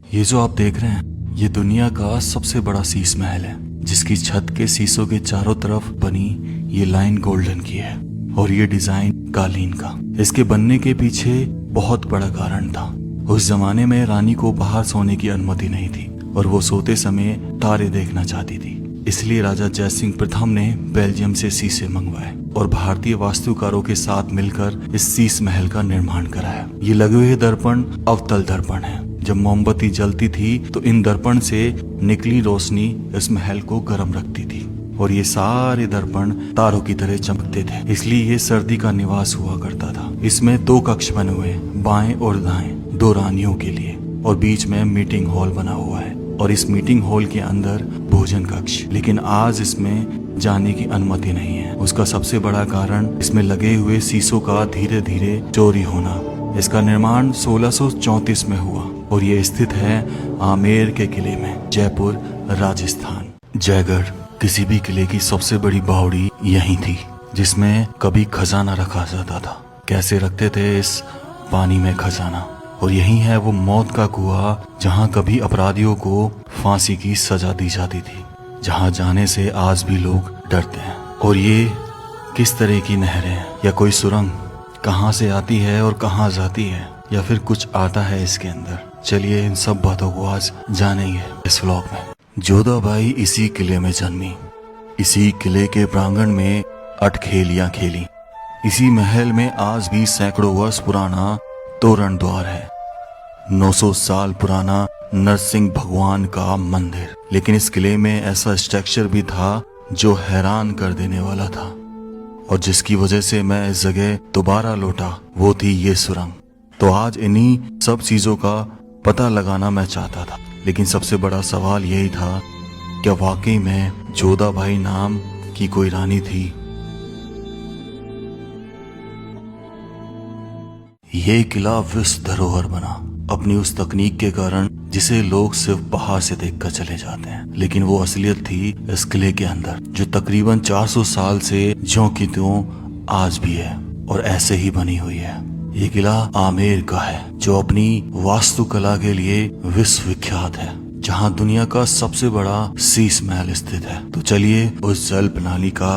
ये जो आप देख रहे हैं ये दुनिया का सबसे बड़ा शीश महल है, जिसकी छत के शीशों के चारों तरफ बनी ये लाइन गोल्डन की है और ये डिजाइन कालीन का। इसके बनने के पीछे बहुत बड़ा कारण था। उस जमाने में रानी को बाहर सोने की अनुमति नहीं थी और वो सोते समय तारे देखना चाहती थी। इसलिए राजा जयसिंह प्रथम ने बेल्जियम से शीशे मंगवाए और भारतीय वास्तुकारों के साथ मिलकर इस शीश महल का निर्माण कराया। ये लगे हुए दर्पण अवतल दर्पण है। जब मोमबत्ती जलती थी तो इन दर्पण से निकली रोशनी इस महल को गर्म रखती थी और ये सारे दर्पण तारों की तरह चमकते थे। इसलिए ये सर्दी का निवास हुआ करता था। इसमें 2 कक्ष बने हुए, बाएं और दाएं, 2 रानियों के लिए, और बीच में मीटिंग हॉल बना हुआ है और इस मीटिंग हॉल के अंदर भोजन कक्ष। लेकिन आज इसमें जाने की अनुमति नहीं है। उसका सबसे बड़ा कारण इसमें लगे हुए शीशों का धीरे धीरे चोरी होना। इसका निर्माण 1634 में हुआ और ये स्थित है आमेर के किले में, जयपुर, राजस्थान। जयगढ़ किसी भी किले की सबसे बड़ी बावड़ी यही थी, जिसमें कभी खजाना रखा जाता था। कैसे रखते थे इस पानी में खजाना, और यही है वो मौत का कुआं जहाँ कभी अपराधियों को फांसी की सजा दी जाती थी, जहाँ जाने से आज भी लोग डरते हैं। और ये किस तरह की नहरें हैं या कोई सुरंग कहाँ से आती है और कहाँ जाती है, या फिर कुछ आता है इसके अंदर। चलिए इन सब बातों को आज जानेंगे इस व्लॉग में। जोधाबाई इसी किले में जन्मी, इसी किले के प्रांगण में अटखेलियां खेली। इसी महल में आज भी सैकड़ों वर्ष पुराना तोरण द्वार है, 900 साल पुराना नरसिंह भगवान का मंदिर। लेकिन इस किले में ऐसा स्ट्रक्चर भी था जो हैरान कर देने वाला था, और जिसकी वजह से मैं इस जगह दोबारा लौटा, वो थी ये सुरंग। तो आज इन्हीं सब चीजों का पता लगाना मैं चाहता था। लेकिन सबसे बड़ा सवाल यही था, क्या वाकई में जोधाबाई नाम की कोई रानी थी? ये किला विश्व धरोहर बना अपनी उस तकनीक के कारण जिसे लोग सिर्फ बाहर से देखकर चले जाते हैं। लेकिन वो असलियत थी इस किले के अंदर, जो तकरीबन 400 साल से ज्यों की त्यों आज भी है और ऐसे ही बनी हुई है। ये किला आमेर का है, जो अपनी वास्तुकला के लिए विश्व विख्यात है, जहाँ दुनिया का सबसे बड़ा शीश महल स्थित है। तो चलिए उस जल प्रणाली का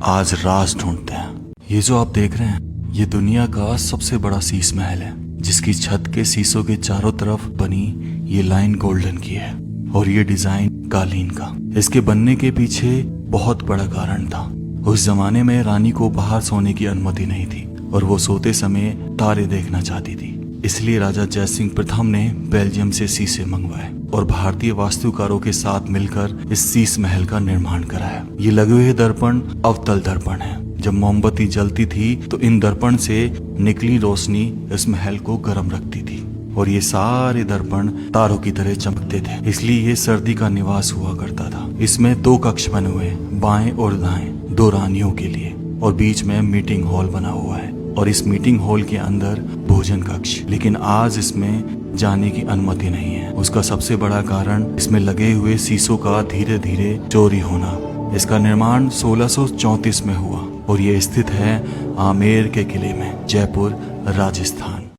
आज राज ढूंढते हैं। ये जो आप देख रहे हैं ये दुनिया का सबसे बड़ा शीश महल है, जिसकी छत के शीशों के चारों तरफ बनी ये लाइन गोल्डन की है और ये डिजाइन कालीन का। इसके बनने के पीछे बहुत बड़ा कारण था। उस जमाने में रानी को बाहर सोने की अनुमति नहीं थी और वो सोते समय तारे देखना चाहती थी। इसलिए राजा जयसिंह प्रथम ने बेल्जियम से शीशे मंगवाए और भारतीय वास्तुकारों के साथ मिलकर इस शीश महल का निर्माण कराया। ये लगे हुए दर्पण अवतल दर्पण है। जब मोमबत्ती जलती थी तो इन दर्पण से निकली रोशनी इस महल को गर्म रखती थी और ये सारे दर्पण तारों की तरह चमकते थे। इसलिए ये सर्दी का निवास हुआ करता था। इसमें 2 कक्ष बने हुए, बाएं और दाएं, 2 रानियों के लिए, और बीच में मीटिंग हॉल बना हुआ है और इस मीटिंग हॉल के अंदर भोजन कक्ष। लेकिन आज इसमें जाने की अनुमति नहीं है। उसका सबसे बड़ा कारण इसमें लगे हुए शीशों का धीरे धीरे चोरी होना। इसका निर्माण 1634 में हुआ और ये स्थित है आमेर के किले में, जयपुर, राजस्थान।